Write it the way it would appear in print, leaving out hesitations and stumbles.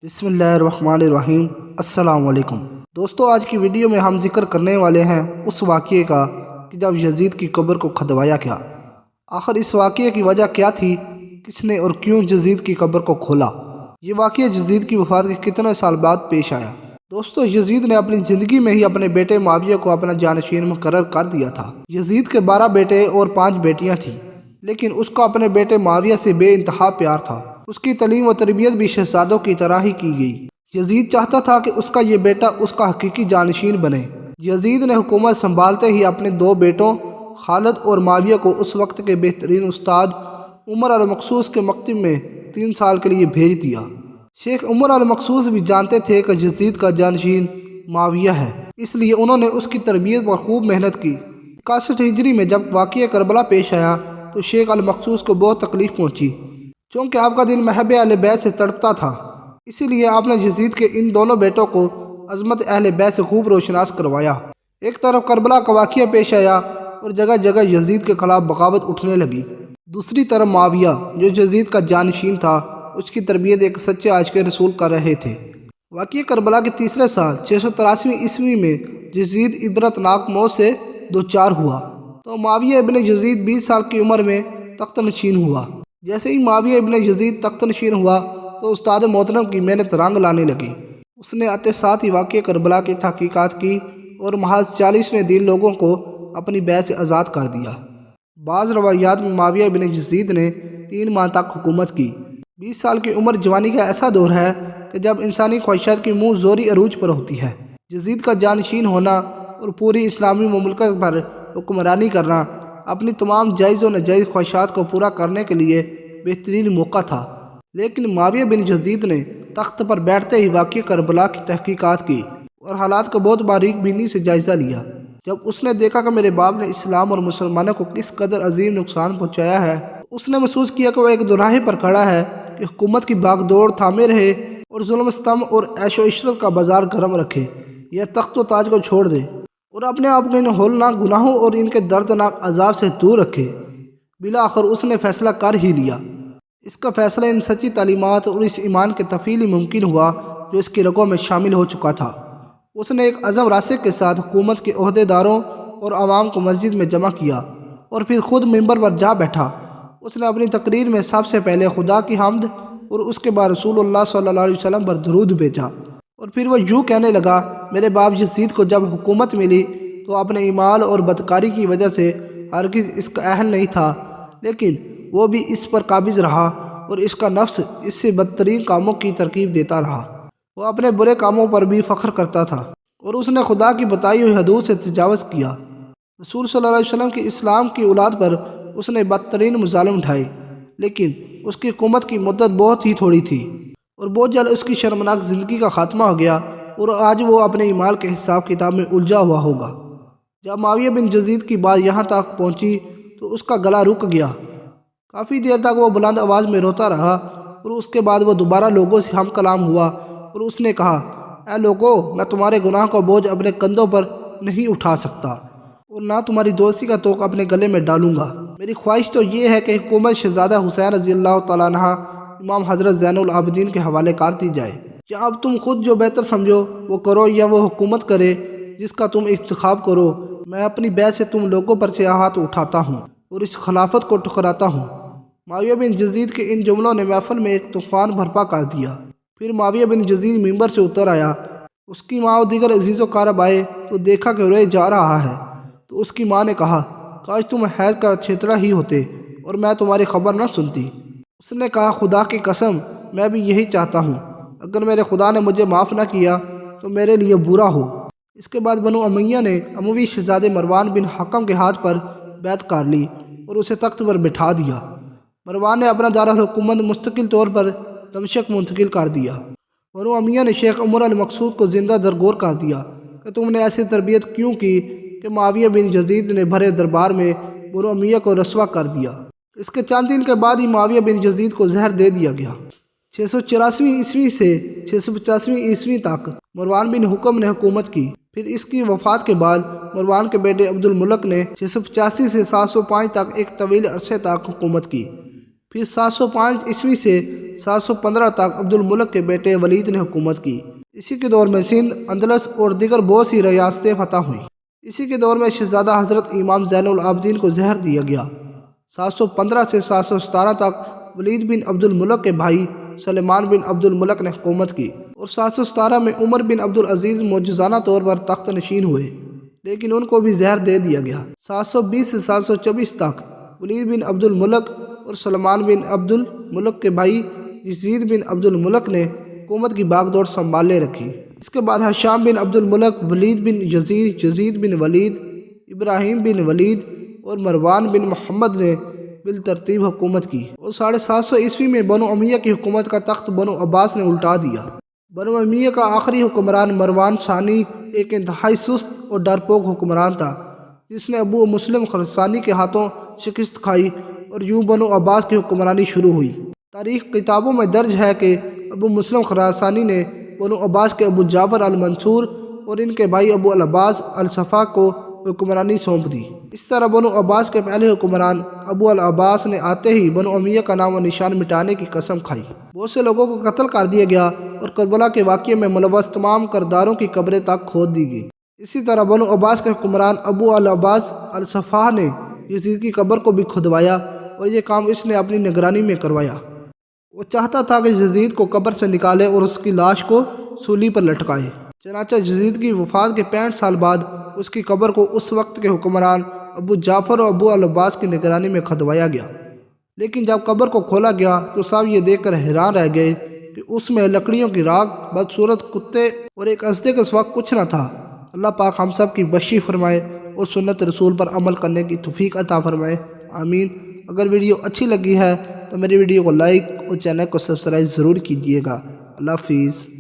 بسم اللہ الرحمن الرحیم۔ السلام علیکم دوستو، آج کی ویڈیو میں ہم ذکر کرنے والے ہیں اس واقعے کا کہ جب یزید کی قبر کو کھدوایا گیا۔ آخر اس واقعے کی وجہ کیا تھی؟ کس نے اور کیوں یزید کی قبر کو کھولا؟ یہ واقعہ یزید کی وفات کے کتنے سال بعد پیش آیا؟ دوستو، یزید نے اپنی زندگی میں ہی اپنے بیٹے معاویہ کو اپنا جانشین مقرر کر دیا تھا۔ یزید کے 12 بیٹے اور 5 بیٹیاں تھیں، لیکن اس کا اپنے بیٹے معاویہ سے بے انتہا پیار تھا۔ اس کی تعلیم و تربیت بھی شہزادوں کی طرح ہی کی گئی۔ یزید چاہتا تھا کہ اس کا یہ بیٹا اس کا حقیقی جانشین بنے۔ یزید نے حکومت سنبھالتے ہی اپنے 2 بیٹوں خالد اور معاویہ کو اس وقت کے بہترین استاد عمر المقصوص کے مکتب میں 3 سال کے لیے بھیج دیا۔ شیخ عمر المقصوص بھی جانتے تھے کہ یزید کا جانشین معاویہ ہے، اس لیے انہوں نے اس کی تربیت پر خوب محنت کی۔ 61 ہجری میں جب واقعہ کربلا پیش آیا تو شیخ المقصوص کو بہت تکلیف پہنچی، چونکہ آپ کا دل محب اہل بیت سے تڑپتا تھا۔ اسی لیے آپ نے یزید کے ان دونوں بیٹوں کو عظمت اہل بیت سے خوب روشناس کروایا۔ ایک طرف کربلا کا واقعہ پیش آیا اور جگہ جگہ یزید کے خلاف بغاوت اٹھنے لگی۔ دوسری طرف معاویہ، جو یزید کا جانشین تھا، اس کی تربیت ایک سچے عاشق رسول کر رہے تھے۔ واقعہ کربلا کے تیسرے سال 683 عیسوی میں یزید عبرتناک موت سے دوچار ہوا تو معاویہ ابن یزید 20 سال کی عمر میں تخت نشین ہوا۔ جیسے ہی معاویہ ابن یزید تخت نشین ہوا تو استاد محترم کی محنت رنگ لانے لگی۔ اس نے آتے ساتھ ہی واقعہ کربلا کی تحقیقات کی اور محض 40ویں دن لوگوں کو اپنی بیعت سے آزاد کر دیا۔ بعض روایات میں معاویہ ابن یزید نے 3 ماہ تک حکومت کی۔ 20 سال کی عمر جوانی کا ایسا دور ہے کہ جب انسانی خواہشات کی منہ زوری عروج پر ہوتی ہے۔ یزید کا جانشین ہونا اور پوری اسلامی مملکت پر حکمرانی کرنا اپنی تمام جائز و ناجائز خواہشات کو پورا کرنے کے لیے بہترین موقع تھا۔ لیکن معاویہ بن یزید نے تخت پر بیٹھتے ہی واقعہ کربلا کی تحقیقات کی اور حالات کا بہت باریک بینی سے جائزہ لیا۔ جب اس نے دیکھا کہ میرے باپ نے اسلام اور مسلمانوں کو کس قدر عظیم نقصان پہنچایا ہے، تو اس نے محسوس کیا کہ وہ ایک دوراہے پر کھڑا ہے کہ حکومت کی بھاگ دوڑ تھامے رہے اور ظلم ستم اور عیش و عشرت کا بازار گرم رکھے، یا تخت و تاج کو چھوڑ دے اور اپنے آپ کو ان ہولناک گناہوں اور ان کے دردناک عذاب سے دور رکھے۔ بالآخر اس نے فیصلہ کر ہی لیا۔ اس کا فیصلہ ان سچی تعلیمات اور اس ایمان کے تفعیل ممکن ہوا جو اس کی رگوں میں شامل ہو چکا تھا۔ اس نے ایک عزم راسخ کے ساتھ حکومت کے عہدیداروں اور عوام کو مسجد میں جمع کیا اور پھر خود منبر پر جا بیٹھا۔ اس نے اپنی تقریر میں سب سے پہلے خدا کی حمد اور اس کے بعد رسول اللہ صلی اللہ علیہ وسلم پر درود بھیجا، اور پھر وہ یوں کہنے لگا: میرے باپ یزید کو جب حکومت ملی تو اپنے اعمال اور بدکاری کی وجہ سے ہرگز اس کا اہل نہیں تھا، لیکن وہ بھی اس پر قابض رہا اور اس کا نفس اس سے بدترین کاموں کی ترکیب دیتا رہا۔ وہ اپنے برے کاموں پر بھی فخر کرتا تھا اور اس نے خدا کی بتائی ہوئی حدود سے تجاوز کیا۔ رسول صلی اللہ علیہ وسلم کی اسلام کی اولاد پر اس نے بدترین مظالم اٹھائے، لیکن اس کی حکومت کی مدت بہت ہی تھوڑی تھی اور بہت جلد اس کی شرمناک زندگی کا خاتمہ ہو گیا اور آج وہ اپنے اعمال کے حساب کتاب میں الجھا ہوا ہوگا۔ جب معاویہ بن یزید کی بات یہاں تک پہنچی تو اس کا گلا رک گیا۔ کافی دیر تک وہ بلند آواز میں روتا رہا اور اس کے بعد وہ دوبارہ لوگوں سے ہم کلام ہوا اور اس نے کہا: اے لوگو، میں تمہارے گناہ کا بوجھ اپنے کندھوں پر نہیں اٹھا سکتا اور نہ تمہاری دوستی کا توق اپنے گلے میں ڈالوں گا۔ میری خواہش تو یہ ہے کہ حکومت شہزادہ حسین رضی اللہ تعالیٰ عنہ امام حضرت زین العابدین کے حوالے کر دی جائے، یا اب تم خود جو بہتر سمجھو وہ کرو، یا وہ حکومت کرے جس کا تم انتخاب کرو۔ میں اپنی بیعت سے تم لوگوں پر سے ہاتھ اٹھاتا ہوں اور اس خلافت کو ٹھکراتا ہوں۔ معاویہ بن یزید کے ان جملوں نے محفل میں ایک طوفان برپا کر دیا۔ پھر معاویہ بن یزید منبر سے اتر آیا۔ اس کی ماں اور دیگر عزیز و اقارب آئے تو دیکھا کہ روئے جا رہا ہے، تو اس کی ماں نے کہا: کاش تم حیض کا چھیترا ہی ہوتے اور میں تمہاری خبر نہ سنتی۔ اس نے کہا: خدا کی قسم، میں بھی یہی چاہتا ہوں، اگر میرے خدا نے مجھے معاف نہ کیا تو میرے لیے برا ہو۔ اس کے بعد بنو امیہ نے اموی شہزادے مروان بن حکم کے ہاتھ پر بیعت کر لی اور اسے تخت پر بٹھا دیا۔ مروان نے اپنا دارالحکومت مستقل طور پر دمشق منتقل کر دیا۔ بنو امیہ نے شیخ عمر المقصوص کو زندہ درگور کر دیا کہ تم نے ایسی تربیت کیوں کی کہ معاویہ بن یزید نے بھرے دربار میں بنو امیہ کو رسوا کر دیا۔ اس کے چند دن کے بعد ہی معاویہ بن یزید کو زہر دے دیا گیا۔ 684 عیسوی سے 685 عیسوی تک مروان بن حکم نے حکومت کی۔ پھر اس کی وفات کے بعد مروان کے بیٹے عبد الملک نے 685 سے 705 تک ایک طویل عرصے تک حکومت کی۔ پھر 705 عیسوی سے 715 تک عبد الملک کے بیٹے ولید نے حکومت کی۔ اسی کے دور میں سندھ، اندلس اور دیگر بہت سی ریاستیں فتح ہوئیں۔ اسی کے دور میں شہزادہ حضرت امام زین العابدین کو زہر دیا گیا۔ 715 سے 717 تک ولید بن عبد الملک کے بھائی سلیمان بن عبد الملک نے حکومت کی اور 717 میں عمر بن عبد العزیز معجزانہ طور پر تخت نشین ہوئے، لیکن ان کو بھی زہر دے دیا گیا۔ 720 سے 724 تک ولید بن عبد الملک اور سلیمان بن عبد الملک کے بھائی یزید بن عبد الملک نے حکومت کی باغ دوڑ سنبھالے رکھی۔ اس کے بعد ہشام بن عبد الملک، ولید بن یزید، یزید بن ولید، ابراہیم بن ولید اور مروان بن محمد نے بالترتیب حکومت کی اور 750 عیسوی میں بنو امیہ کی حکومت کا تخت بنو عباس نے الٹا دیا۔ بنو امیہ کا آخری حکمران مروان ثانی ایک انتہائی سست اور ڈرپوک حکمران تھا، جس نے ابو مسلم خراسانی کے ہاتھوں شکست کھائی اور یوں بنو عباس کی حکمرانی شروع ہوئی۔ تاریخ کتابوں میں درج ہے کہ ابو مسلم خراسانی نے بنو عباس کے ابو جعفر المنصور اور ان کے بھائی ابو العباس الصفا کو حکمرانی سونپ دی۔ اس طرح بنو عباس کے پہلے حکمران ابو العباس نے آتے ہی بنو امیہ کا نام و نشان مٹانے کی قسم کھائی۔ بہت سے لوگوں کو قتل کر دیا گیا اور کربلا کے واقعے میں ملوث تمام کرداروں کی قبریں تک کھود دی گئی۔ اسی طرح بنو عباس کے حکمران ابو العباس الصفا نے یزید کی قبر کو بھی کھدوایا اور یہ کام اس نے اپنی نگرانی میں کروایا۔ وہ چاہتا تھا کہ یزید کو قبر سے نکالے اور اس کی لاش کو سولی پر لٹکائے۔ چنانچہ یزید کی وفات کے 65 سال بعد اس کی قبر کو اس وقت کے حکمران ابو جعفر اور ابو العباس کی نگرانی میں کھدوایا گیا۔ لیکن جب قبر کو کھولا گیا تو سب یہ دیکھ کر حیران رہ گئے کہ اس میں لکڑیوں کی راکھ، بدصورت کتے اور ایک اژدے کے سوا کچھ نہ تھا۔ اللہ پاک ہم سب کی بخشی فرمائے اور سنت رسول پر عمل کرنے کی توفیق عطا فرمائے، آمین۔ اگر ویڈیو اچھی لگی ہے تو میری ویڈیو کو لائک اور چینل کو سبسکرائب ضرور کیجیے گا۔ اللہ حافظ۔